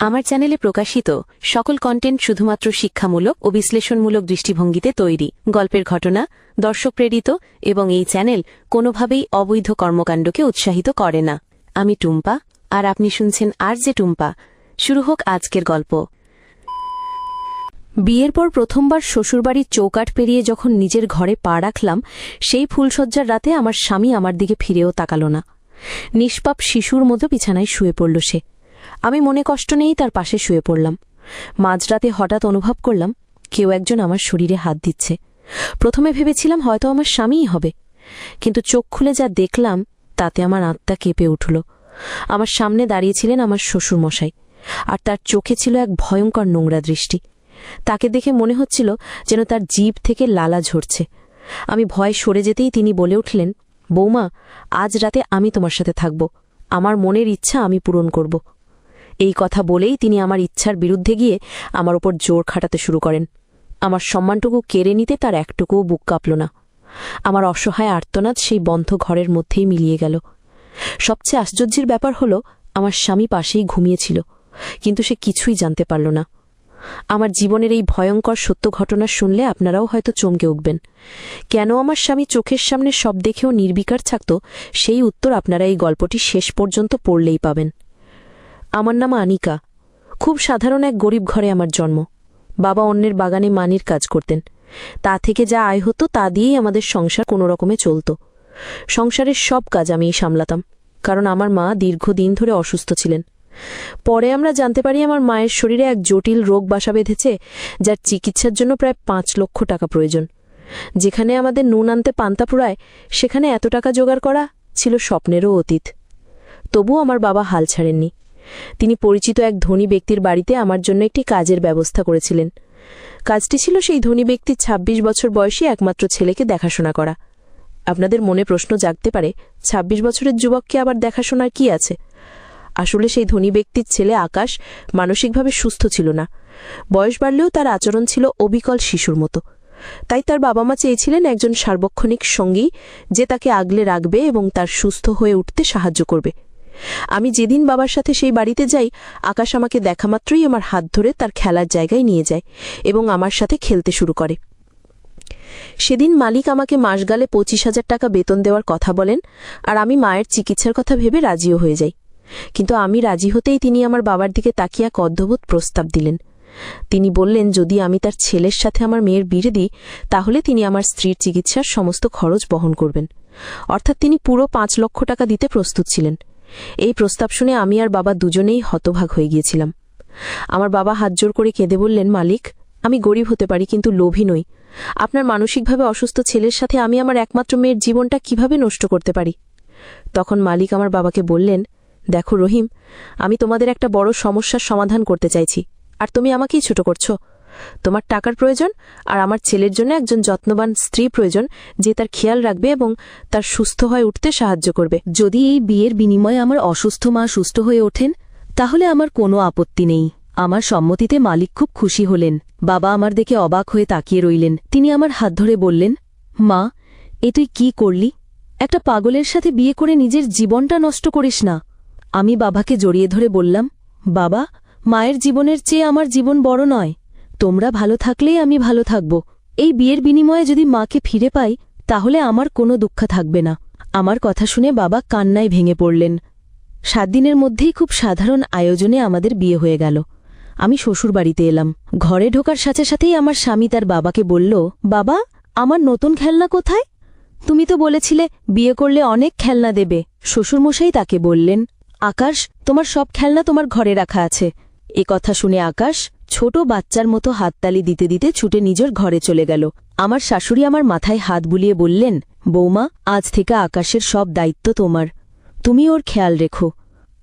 আমার চ্যানেলে প্রকাশিত সকল কন্টেন্ট শুধুমাত্র শিক্ষামূলক ও বিশ্লেষণমূলক দৃষ্টিভঙ্গিতে তৈরি। গল্পের ঘটনা দর্শক প্রেরিত এবং এই চ্যানেল কোনোভাবেই অবৈধ কর্মকাণ্ডকে উৎসাহিত করে না। আমি টুম্পা, আর আপনি শুনছেন RJ টুম্পা। শুরু হোক আজকের গল্প। বিয়ের পর প্রথমবার শ্বশুরবাড়ির চৌকাঠ পেরিয়ে যখন নিজের ঘরে পা রাখলাম, সেই ফুলশয্যার রাতে আমার স্বামী আমার দিকে ফিরেও তাকাল না। নিষ্পাপ শিশুর মতো বিছানায় শুয়ে পড়ল সে। আমি মনে কষ্ট নেই তার পাশে শুয়ে পড়লাম। মাঝরাতে হঠাৎ অনুভব করলাম কেউ একজন আমার শরীরে হাত দিচ্ছে। প্রথমে ভেবেছিলাম হয়তো আমার স্বামীই হবে, কিন্তু চোখ খুলে যা দেখলাম তাতে আমার আত্মা কেঁপে উঠল। আমার সামনে দাঁড়িয়েছিলেন আমার শ্বশুরমশাই, আর তার চোখে ছিল এক ভয়ঙ্কর নোংরা দৃষ্টি। তাকে দেখে মনে হচ্ছিল যেন তার জিভ থেকে লালা ঝরছে। আমি ভয় সরে যেতেই তিনি বলে উঠলেন, বৌমা, আজ রাতে আমি তোমার সাথে থাকব। আমার মনের ইচ্ছা আমি পূরণ করব। এই কথা বলেই তিনি আমার ইচ্ছার বিরুদ্ধে গিয়ে আমার ওপর জোর খাটাতে শুরু করেন। আমার সম্মানটুকু কেড়ে নিতে তার একটুকুও বুক কাঁপল না। আমার অসহায় আর্তনাদ সেই বন্ধ ঘরের মধ্যেই মিলিয়ে গেল। সবচেয়ে আশ্চর্যের ব্যাপার হলো, আমার স্বামী পাশেই ঘুমিয়েছিল, কিন্তু সে কিছুই জানতে পারল না। আমার জীবনের এই ভয়ঙ্কর সত্য ঘটনা শুনলে আপনারাও হয়তো চমকে উঠবেন। কেন আমার স্বামী চোখের সামনে সব দেখেও নির্বিকার থাকত, সেই উত্তর আপনারা এই গল্পটি শেষ পর্যন্ত পড়লেই পাবেন। আমার নাম আনিকা। খুব সাধারণ এক গরিব ঘরে আমার জন্ম। বাবা অন্যের বাগানে মানির কাজ করতেন। তা থেকে যা আয় হতো তা দিয়েই আমাদের সংসার কোনো রকমে চলত। সংসারের সব কাজ আমিই সামলাতাম, কারণ আমার মা দীর্ঘদিন ধরে অসুস্থ ছিলেন। পরে আমরা জানতে পারি আমার মায়ের শরীরে এক জটিল রোগ বাসা বেঁধেছে, যার চিকিৎসার জন্য প্রায় 5 লক্ষ টাকা প্রয়োজন। যেখানে আমাদের নুন আনতে পান্তা ফুরায়, সেখানে এত টাকা জোগাড় করা ছিল স্বপ্নেরও অতীত। তবু আমার বাবা হাল ছাড়েননি। তিনি পরিচিত এক ধনী ব্যক্তির বাড়িতে আমার জন্য একটি কাজের ব্যবস্থা করেছিলেন। কাজটি ছিল সেই ধনী ব্যক্তির 26 বছর বয়সী একমাত্র ছেলেকে দেখাশোনা করা। আপনাদের মনে প্রশ্ন জাগতে পারে, 26 বছরের যুবককে আবার দেখাশোনার কি আছে? আসলে সেই ধনী ব্যক্তির ছেলে আকাশ মানসিকভাবে সুস্থ ছিল না। বয়স বাড়লেও তার আচরণ ছিল অবিকল শিশুর মতো। তাই তার বাবা মা চেয়েছিলেন একজন সার্বক্ষণিক সঙ্গী, যে তাকে আগলে রাখবে এবং তার সুস্থ হয়ে উঠতে সাহায্য করবে। আমি যেদিন বাবার সাথে সেই বাড়িতে যাই, আকাশ আমাকে দেখামাত্রই আমার হাত ধরে তার খেলার জায়গায় নিয়ে যায় এবং আমার সাথে খেলতে শুরু করে। সেদিন মালিক আমাকে মাস গেলে 25,000 টাকা বেতন দেওয়ার কথা বলেন, আর আমি মায়ের চিকিৎসার কথা ভেবে রাজিও হয়ে যাই। কিন্তু আমি রাজি হতেই তিনি আমার বাবার দিকে তাকিয়ে এক অদ্ভুত প্রস্তাব দিলেন। তিনি বললেন, যদি আমি তার ছেলের সাথে আমার মেয়ের বিয়ে দিই, তাহলে তিনি আমার স্ত্রীর চিকিৎসার সমস্ত খরচ বহন করবেন। অর্থাৎ তিনি পুরো 5 লক্ষ টাকা দিতে প্রস্তুত ছিলেন। এই প্রস্তাব শুনে আমি আর বাবা দুজনেই হতভাগ হয়ে গিয়েছিলাম। আমার বাবা হাত জোর করে কেঁদে বললেন, মালিক, আমি গরিব হতে পারি, কিন্তু লোভী নই। আপনার মানসিকভাবে অসুস্থ ছেলের সাথে আমি আমার একমাত্র মেয়ের জীবনটা কিভাবে নষ্ট করতে পারি? তখন মালিক আমার বাবাকে বললেন, দেখো রহিম, আমি তোমাদের একটা বড় সমস্যার সমাধান করতে চাইছি, আর তুমি আমাকেই ছোট করছো। তোমার টাকার প্রয়োজন, আর আমার ছেলের জন্য একজন যত্নবান স্ত্রী প্রয়োজন, যে তার খেয়াল রাখবে এবং তার সুস্থ হয়ে উঠতে সাহায্য করবে। যদি এই বিয়ের বিনিময়ে আমার অসুস্থ মা সুস্থ হয়ে ওঠেন, তাহলে আমার কোনো আপত্তি নেই। আমার সম্মতিতে মালিক খুব খুশি হলেন। বাবা আমার দেখে অবাক হয়ে তাকিয়ে রইলেন। তিনি আমার হাত ধরে বললেন, মা, এ তুই কি করলি? একটা পাগলের সাথে বিয়ে করে নিজের জীবনটা নষ্ট করিস না। আমি বাবাকে জড়িয়ে ধরে বললাম, বাবা, মায়ের জীবনের চেয়ে আমার জীবন বড় নয়। তোমরা ভালো থাকলেই আমি ভালো থাকব। এই বিয়ের বিনিময়ে যদি মাকে ফিরে পাই, তাহলে আমার কোনো দুঃখ থাকবে না। আমার কথা শুনে বাবা কান্নায় ভেঙে পড়লেন। 7 দিনের মধ্যেই খুব সাধারণ আয়োজনে আমাদের বিয়ে হয়ে গেল। আমি শ্বশুরবাড়িতে এলাম। ঘরে ঢোকার সাথে সাথেই আমার স্বামী তার বাবাকে বলল, বাবা, আমার নতুন খেলনা কোথায়? তুমি তো বলেছিলে বিয়ে করলে অনেক খেলনা দেবে। শ্বশুরমশাই তাকে বললেন, আকাশ, তোমার সব খেলনা তোমার ঘরে রাখা আছে। এ কথা শুনে আকাশ ছোট বাচ্চার মতো হাততালি দিতে দিতে ছুটে নিজের ঘরে চলে গেল। আমার শাশুড়ি আমার মাথায় হাত বুলিয়ে বললেন, বৌমা, আজ থেকে আকাশের সব দায়িত্ব তোমার। তুমি ওর খেয়াল রেখো।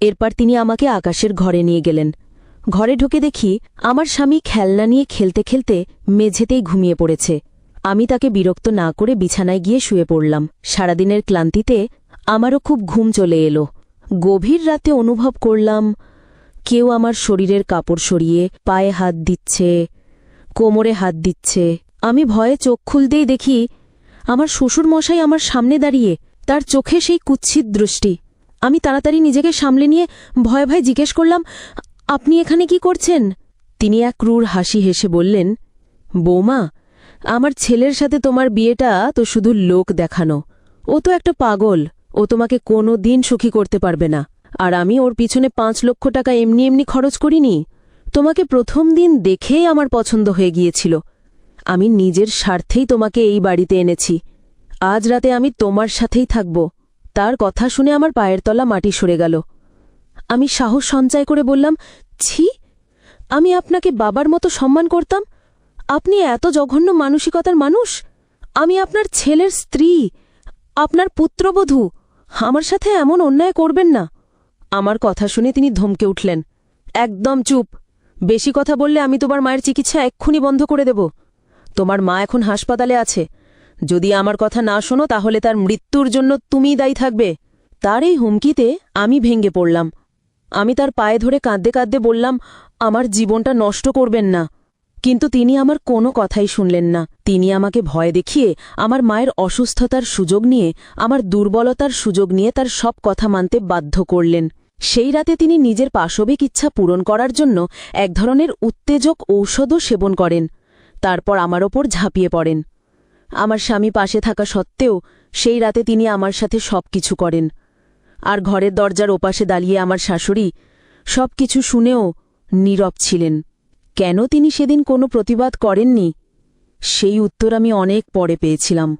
এরপর তিনি আমাকে আকাশের ঘরে নিয়ে গেলেন। ঘরে ঢুকে দেখি আমার স্বামী খেলনা নিয়ে খেলতে খেলতে মেঝেতেই ঘুমিয়ে পড়েছে। আমি তাকে বিরক্ত না করে বিছানায় গিয়ে শুয়ে পড়লাম। সারাদিনের ক্লান্তিতে আমারও খুব ঘুম চলে এলো। গভীর রাতে অনুভব করলাম কেউ আমার শরীরের কাপড় সরিয়ে পায়ে হাত দিচ্ছে, কোমরে হাত দিচ্ছে। আমি ভয়ে চোখ খুলতেই দেখি আমার শ্বশুরমশাই আমার সামনে দাঁড়িয়ে, তার চোখে সেই কুৎসিত দৃষ্টি। আমি তাড়াতাড়ি নিজেকে সামলে নিয়ে ভয়ে ভয়ে জিজ্ঞেস করলাম, আপনি এখানে কি করছেন? তিনি এক ক্রূর হাসি হেসে বললেন, বৌমা, আমার ছেলের সাথে তোমার বিয়েটা তো শুধু লোক দেখানো। ও তো একটা পাগল, ও তোমাকে কোনো দিন সুখী করতে পারবে না। আর আমি ওর পিছনে 5 লক্ষ টাকা এমনি এমনি খরচ করিনি। তোমাকে প্রথম দিন দেখেই আমার পছন্দ হয়ে গিয়েছিল। আমি নিজের স্বার্থেই তোমাকে এই বাড়িতে এনেছি। আজ রাতে আমি তোমার সাথেই থাকব। তার কথা শুনে আমার পায়ের তলা মাটি সরে গেল। আমি সাহস সঞ্চয় করে বললাম, ছি, আমি আপনাকে বাবার মতো সম্মান করতাম। আপনি এত জঘন্য মানসিকতার মানুষ? আমি আপনার ছেলের স্ত্রী, আপনার পুত্রবধূ। আমার সাথে এমন অন্যায় করবেন না। আমার কথা শুনে তিনি ধমকে উঠলেন, একদম চুপ। বেশি কথা বললে আমি তোমার মায়ের চিকিৎসা এক্ষুনি বন্ধ করে দেব। তোমার মা এখন হাসপাতালে আছে। যদি আমার কথা না শোনো তাহলে তার মৃত্যুর জন্য তুমিই দায়ী থাকবে। তার এই হুমকিতে আমি ভেঙে পড়লাম। আমি তার পায়ে ধরে কাঁদতে কাঁদতে বললাম, আমার জীবনটা নষ্ট করবেন না। কিন্তু তিনি আমার কোনো কথাই শুনলেন না। তিনি আমাকে ভয় দেখিয়ে, আমার মায়ের অসুস্থতার সুযোগ নিয়ে, আমার দুর্বলতার সুযোগ নিয়ে তার সব কথা মানতে বাধ্য করলেন। সেই রাতে তিনি নিজের পাশবিক ইচ্ছা পূরণ করার জন্য এক ধরনের উত্তেজক ঔষধও সেবন করেন। তারপর আমার ওপর ঝাঁপিয়ে পড়েন। আমার স্বামী পাশে থাকা সত্ত্বেও সেই রাতে তিনি আমার সাথে সবকিছু করেন। আর ঘরের দরজার ওপাশে দাঁড়িয়ে আমার শাশুড়ি সবকিছু শুনেও নীরব ছিলেন। কেন তিনি সেদিন কোনো প্রতিবাদ করেননি, সেই উত্তর আমি অনেক পরে পেয়েছিলাম।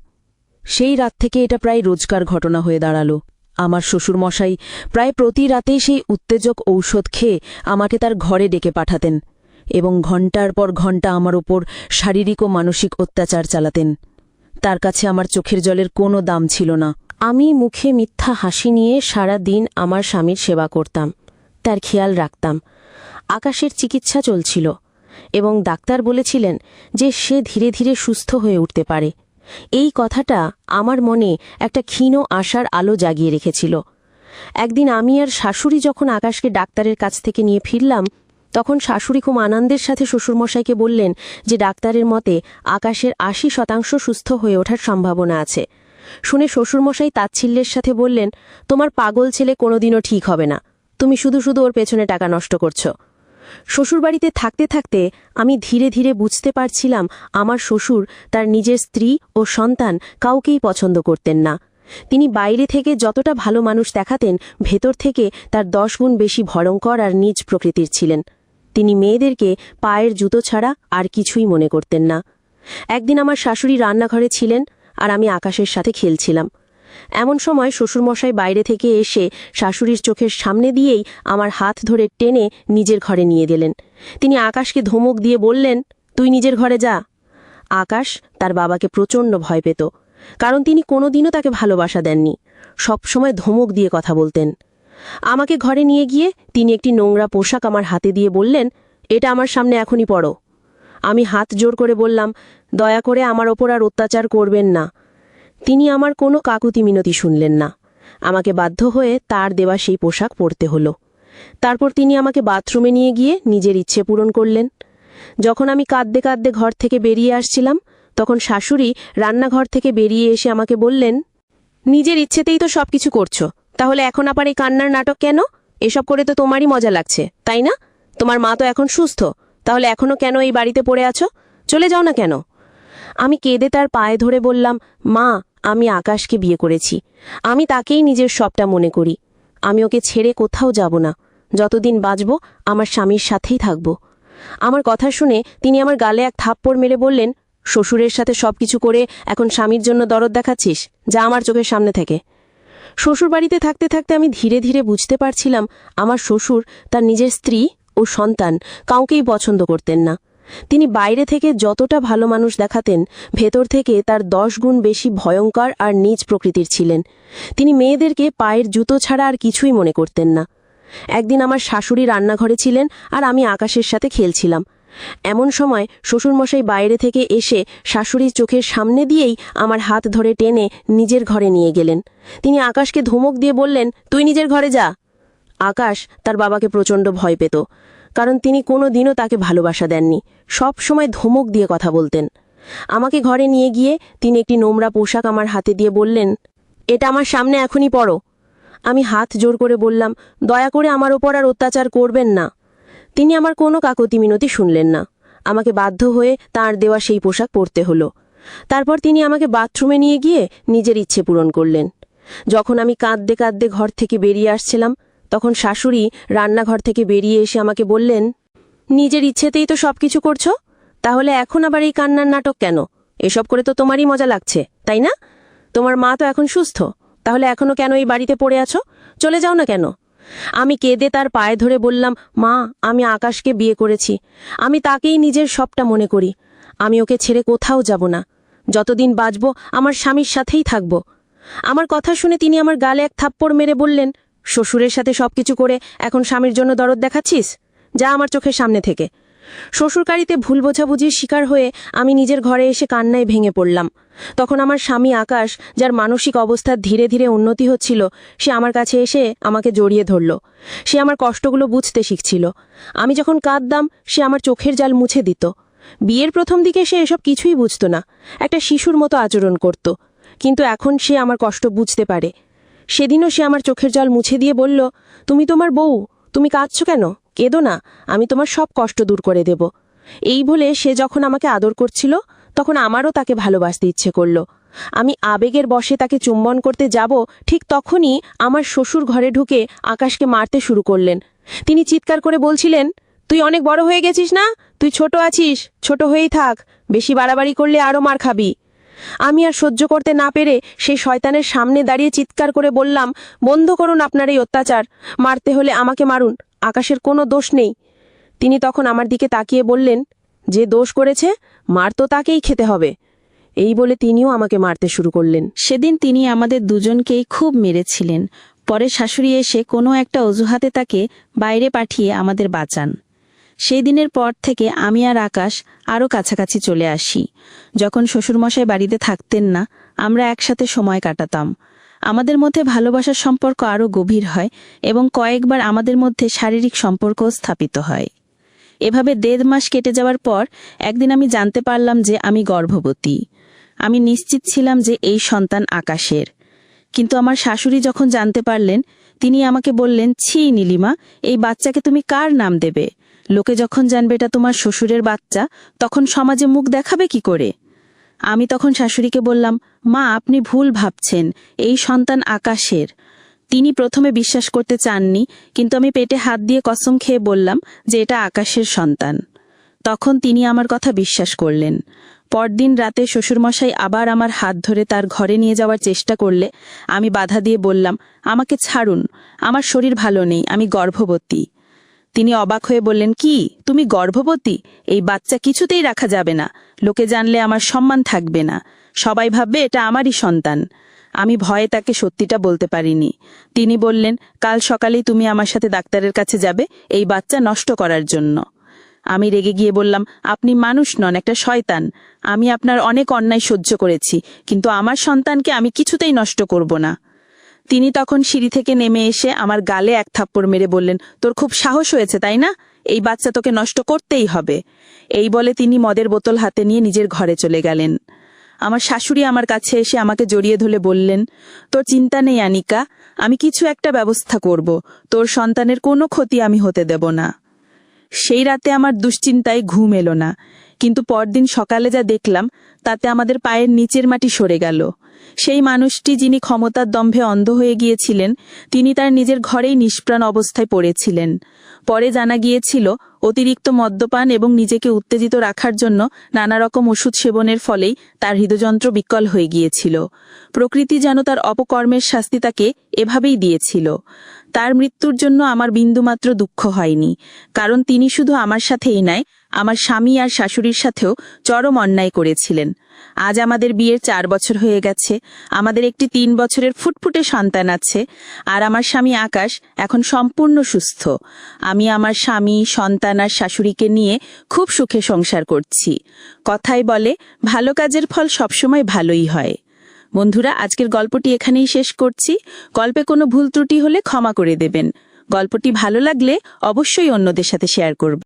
সেই রাত থেকে এটা প্রায় রোজকার ঘটনা হয়ে দাঁড়াল। আমার শ্বশুরমশাই প্রায় প্রতি রাতেই সেই উত্তেজক ঔষধ খেয়ে আমাকে তার ঘরে ডেকে পাঠাতেন এবং ঘণ্টার পর ঘণ্টা আমার ওপর শারীরিক ও মানসিক অত্যাচার চালাতেন। তার কাছে আমার চোখের জলের কোনো দাম ছিল না। আমি মুখে মিথ্যা হাসি নিয়ে সারা দিন আমার স্বামীর সেবা করতাম, তার খেয়াল রাখতাম। আকাশের চিকিৎসা চলছিল এবং ডাক্তার বলেছিলেন যে সে ধীরে ধীরে সুস্থ হয়ে উঠতে পারে। এই কথাটা আমার মনে একটা ক্ষীণ আশার আলো জাগিয়ে রেখেছিল। একদিন আমি আর শাশুড়ি যখন আকাশকে ডাক্তারের কাছ থেকে নিয়ে ফিরলাম, তখন শাশুড়ি খুব আনন্দের সাথে শ্বশুরমশাইকে বললেন যে ডাক্তারের মতে আকাশের 80% সুস্থ হয়ে ওঠার সম্ভাবনা আছে। শুনে শ্বশুরমশাই তাচ্ছিল্যের সাথে বললেন, তোমার পাগল ছেলে কোনোদিনও ঠিক হবে না, তুমি শুধু শুধু ওর পেছনে টাকা নষ্ট করছো। শ্বশুরবাড়িতে থাকতে থাকতে আমি ধীরে ধীরে বুঝতে পারছিলাম আমার শ্বশুর তার নিজের স্ত্রী ও সন্তান কাউকেই পছন্দ করতেন না। তিনি বাইরে থেকে যতটা ভালো মানুষ দেখাতেন, ভেতর থেকে তার 10 গুণ বেশি ভয়ঙ্কর আর নীচ প্রকৃতির ছিলেন। তিনি মেয়েদেরকে পায়ের জুতো ছাড়া আর কিছুই মনে করতেন না। একদিন আমার শাশুড়ি রান্নাঘরে ছিলেন আর আমি আকাশের সাথে খেলছিলাম। এমন সময় শ্বশুরমশাই বাইরে থেকে এসে শাশুড়ির চোখের সামনে দিয়েই আমার হাত ধরে টেনে নিজের ঘরে নিয়ে গেলেন। তিনি আকাশকে ধমক দিয়ে বললেন, তুই নিজের ঘরে যা। আকাশ তার বাবাকে প্রচণ্ড ভয় পেত, কারণ তিনি কোনোদিনও তাকে ভালোবাসা দেননি। সবসময় ধমক দিয়ে কথা বলতেন। আমাকে ঘরে নিয়ে গিয়ে তিনি একটি নোংরা পোশাক আমার হাতে দিয়ে বললেন, এটা আমার সামনে এখনই পরো। আমি হাত জোর করে বললাম, দয়া করে আমার ওপর আর অত্যাচার করবেন না। তিনি আমার কোনো কাকুতি মিনতি শুনলেন না। আমাকে বাধ্য হয়ে তার দেওয়া সেই পোশাক পরতে হলো। তারপর তিনি আমাকে বাথরুমে নিয়ে গিয়ে নিজের ইচ্ছে পূরণ করলেন। যখন আমি কাঁদতে কাঁদতে ঘর থেকে বেরিয়ে আসছিলাম, তখন শাশুড়ি রান্নাঘর থেকে বেরিয়ে এসে আমাকে বললেন, নিজের ইচ্ছেতেই তো সবকিছু করছো, তাহলে এখন আবার এই কান্নার নাটক কেন? এসব করে তো তোমারই মজা লাগছে, তাই না? তোমার মা তো এখন সুস্থ, তাহলে এখনো কেন এই বাড়িতে পড়ে আছো? চলে যাও না কেন? আমি কেঁদে তার পায়ে ধরে বললাম, মা, আমি আকাশকে বিয়ে করেছি। আমি তাকেই নিজের সবটা মনে করি। আমি ওকে ছেড়ে কোথাও যাব না। যতদিন বাঁচব আমার স্বামীর সাথেই থাকব। আমার কথা শুনে তিনি আমার গালে এক থাপ্পড় মেরে বললেন, শ্বশুরের সাথে সবকিছু করে এখন স্বামীর জন্য দরদ দেখাচ্ছিস? যা আমার চোখের সামনে থেকে। শ্বশুরবাড়িতে থাকতে থাকতে আমি ধীরে ধীরে বুঝতে পারছিলাম আমার শ্বশুর তার নিজের স্ত্রী ও সন্তান কাউকেই পছন্দ করতেন না। তিনি বাইরে থেকে যতটা ভালো মানুষ দেখাতেন, ভেতর থেকে তার 10 গুণ বেশি ভয়ঙ্কর আর নীচ প্রকৃতির ছিলেন। তিনি মেয়েদেরকে পায়ের জুতো ছাড়া আর কিছুই মনে করতেন না। একদিন আমার শাশুড়ি রান্নাঘরে ছিলেন আর আমি আকাশের সাথে খেলছিলাম। এমন সময় শ্বশুরমশাই বাইরে থেকে এসে শাশুড়ির চোখের সামনে দিয়েই আমার হাত ধরে টেনে নিজের ঘরে নিয়ে গেলেন। তিনি আকাশকে ধমক দিয়ে বললেন, তুই নিজের ঘরে যা। আকাশ তার বাবাকে প্রচণ্ড ভয় পেত, কারণ তিনি কোনো দিনও তাকে ভালোবাসা দেননি। সব সময় ধমক দিয়ে কথা বলতেন। আমাকে ঘরে নিয়ে গিয়ে তিনি একটি নোংরা পোশাক আমার হাতে দিয়ে বললেন, এটা আমার সামনে এখনই পরো। আমি হাত জোর করে বললাম, দয়া করে আমার ওপর আর অত্যাচার করবেন না। তিনি আমার কোনো কাকুতি মিনতি শুনলেন না। আমাকে বাধ্য হয়ে তাঁর দেওয়া সেই পোশাক পরতে হলো। তারপর তিনি আমাকে বাথরুমে নিয়ে গিয়ে নিজের ইচ্ছে পূরণ করলেন। যখন আমি কাঁদতে কাঁদতে ঘর থেকে বেরিয়ে আসছিলাম, তখন শাশুড়ি রান্নাঘর থেকে বেরিয়ে এসে আমাকে বললেন, নিজের ইচ্ছেতেই তো সবকিছু করছো, তাহলে এখন আবার এই কান্নার নাটক কেন? এসব করে তো তোমারই মজা লাগছে, তাই না? তোমার মা তো এখন সুস্থ, তাহলে এখনো কেন এই বাড়িতে পড়ে আছো? চলে যাও না কেন? আমি কেঁদে তার পায়ে ধরে বললাম, মা, আমি আকাশকে বিয়ে করেছি। আমি তাকেই নিজের সবটা মনে করি। আমি ওকে ছেড়ে কোথাও যাব না। যতদিন বাঁচব আমার স্বামীর সাথেই থাকব। আমার কথা শুনে তিনি আমার গালে এক থাপ্পড় মেরে বললেন, শ্বশুরের সাথে সবকিছু করে এখন স্বামীর জন্য দরদ দেখাচ্ছিস? যা আমার চোখের সামনে থেকে। শ্বশুরকারীতে ভুল বোঝাবুঝির শিকার হয়ে আমি নিজের ঘরে এসে কান্নায় ভেঙে পড়লাম। তখন আমার স্বামী আকাশ, যার মানসিক অবস্থার ধীরে ধীরে উন্নতি হচ্ছিল, সে আমার কাছে এসে আমাকে জড়িয়ে ধরল। সে আমার কষ্টগুলো বুঝতে শিখছিল। আমি যখন কাঁদতাম, সে আমার চোখের জাল মুছে দিত। বিয়ের প্রথম দিকে সে এসব কিছুই বুঝত না, একটা শিশুর মতো আচরণ করত। কিন্তু এখন সে আমার কষ্ট বুঝতে পারে। সেদিনও সে আমার চোখের জল মুছে দিয়ে বলল, তুমি তোমার বউ, তুমি কাঁদছো কেন? কেঁদো না, আমি তোমার সব কষ্ট দূর করে দেব। এই বলে সে যখন আমাকে আদর করছিল, তখন আমারও তাকে ভালোবাসতে ইচ্ছে করল। আমি আবেগের বশে তাকে চুম্বন করতে যাব, ঠিক তখনই আমার শ্বশুর ঘরে ঢুকে আকাশকে মারতে শুরু করলেন। তিনি চিৎকার করে বলছিলেন, তুই অনেক বড় হয়ে গেছিস না? তুই ছোট আছিস, ছোট হয়েই থাক, বেশি বাড়াবাড়ি করলে আরও মার খাবি। আমি আর সহ্য করতে না পেরে সেই শয়তানের সামনে দাঁড়িয়ে চিৎকার করে বললাম, বন্ধ করুন আপনার এই অত্যাচার, মারতে হলে আমাকে মারুন, আকাশের কোনো দোষ নেই। তিনি তখন আমার দিকে তাকিয়ে বললেন, যে দোষ করেছে মার তো তাকেই খেতে হবে। এই বলে তিনিও আমাকে মারতে শুরু করলেন। সেদিন তিনি আমাদের দুজনকেই খুব মেরেছিলেন। পরে শাশুড়ি এসে কোনো একটা অজুহাতে তাকে বাইরে পাঠিয়ে আমাদের বাঁচান। সেই দিনের পর থেকে আমি আর আকাশ আরও কাছাকাছি চলে আসি। যখন শ্বশুরমশাই বাড়িতে থাকতেন না, আমরা একসাথে সময় কাটাতাম। আমাদের মধ্যে ভালোবাসার সম্পর্ক আরও গভীর হয় এবং কয়েকবার আমাদের মধ্যে শারীরিক সম্পর্কও স্থাপিত হয়। এভাবে 1.5 মাস কেটে যাওয়ার পর একদিন আমি জানতে পারলাম যে আমি গর্ভবতী। আমি নিশ্চিত ছিলাম যে এই সন্তান আকাশের। কিন্তু আমার শাশুড়ি যখন জানতে পারলেন, তিনি আমাকে বললেন, ছি নীলিমা, এই বাচ্চাকে তুমি কার নাম দেবে? লোকে যখন জানবে এটা তোমার শ্বশুরের বাচ্চা, তখন সমাজে মুখ দেখাবে কি করে? আমি তখন শাশুড়িকে বললাম, মা, আপনি ভুল ভাবছেন, এই সন্তান আকাশের। তিনি প্রথমে বিশ্বাস করতে চাননি, কিন্তু আমি পেটে হাত দিয়ে কসম খেয়ে বললাম যে এটা আকাশের সন্তান। তখন তিনি আমার কথা বিশ্বাস করলেন। পরদিন রাতে শ্বশুরমশাই আবার আমার হাত ধরে তার ঘরে নিয়ে যাওয়ার চেষ্টা করলে আমি বাধা দিয়ে বললাম, আমাকে ছাড়ুন, আমার শরীর ভালো নেই, আমি গর্ভবতী। তিনি অবাক হয়ে বললেন, কি, তুমি গর্ভবতী? এই বাচ্চা কিছুতেই রাখা যাবে না, লোকে জানলে আমার সম্মান থাকবে না, সবাই ভাববে এটা আমারই সন্তান। আমি ভয়ে তাকে সত্যিটা বলতে পারিনি। তিনি বললেন, কাল সকালেই তুমি আমার সাথে ডাক্তারের কাছে যাবে এই বাচ্চা নষ্ট করার জন্য। আমি রেগে গিয়ে বললাম, আপনি মানুষ নন, একটা শয়তান। আমি আপনার অনেক অন্যায় সহ্য করেছি, কিন্তু আমার সন্তানকে আমি কিছুতেই নষ্ট করব না। তিনি তখন সিঁড়ি থেকে নেমে এসে আমার গালে এক থাপ্পড় মেরে বললেন, তোর খুব সাহস হয়েছে তাই না? এই বাচ্চা তোকে নষ্ট করতেই হবে। এই বলে তিনি মদের বোতল হাতে নিয়ে নিজের ঘরে চলে গেলেন। আমার শাশুড়ি আমার কাছে এসে আমাকে জড়িয়ে ধরে বললেন, তোর চিন্তা নেই আনিকা, আমি কিছু একটা ব্যবস্থা করব, তোর সন্তানের কোনো ক্ষতি আমি হতে দেব না। সেই রাতে আমার দুশ্চিন্তায় ঘুম এলো না, কিন্তু পরদিন সকালে যা দেখলাম তাতে আমাদের পায়ের নিচের মাটি সরে গেল। সেই মানুষটি যিনি ক্ষমতার দম্ভে অন্ধ হয়ে গিয়েছিলেন, তিনি তার নিজের ঘরেই নিষ্প্রাণ অবস্থায় পড়েছিলেন। পরে জানা গিয়েছিল অতিরিক্ত মদ্যপান এবং নিজেকে উত্তেজিত রাখার জন্য নানা রকম ওষুধ সেবনের ফলেই তার হৃদযন্ত্র বিকল হয়ে গিয়েছিল। প্রকৃতি যেন তার অপকর্মের শাস্তি তাকে এভাবেই দিয়েছিল। তার মৃত্যুর জন্য আমার বিন্দুমাত্র দুঃখ হয়নি, কারণ তিনি শুধু আমার সাথেই নয়, আমার স্বামী আর শাশুড়ির সাথেও চরম অন্যায় করেছিলেন। আজ আমাদের বিয়ের 4 বছর হয়ে গেছে, আমাদের একটি 3 বছরের ফুটফুটে সন্তান আছে, আর আমার স্বামী আকাশ এখন সম্পূর্ণ সুস্থ। আমি আমার স্বামী, সন্তান আর শাশুড়িকে নিয়ে খুব সুখে সংসার করছি। কথায় বলে, ভালো কাজের ফল সবসময় ভালোই হয়। বন্ধুরা, আজকের গল্পটি এখানেই শেষ করছি। গল্পে কোনো ভুল ত্রুটি হলে ক্ষমা করে দেবেন। গল্পটি ভালো লাগলে অবশ্যই অন্যদের সাথে শেয়ার করবেন।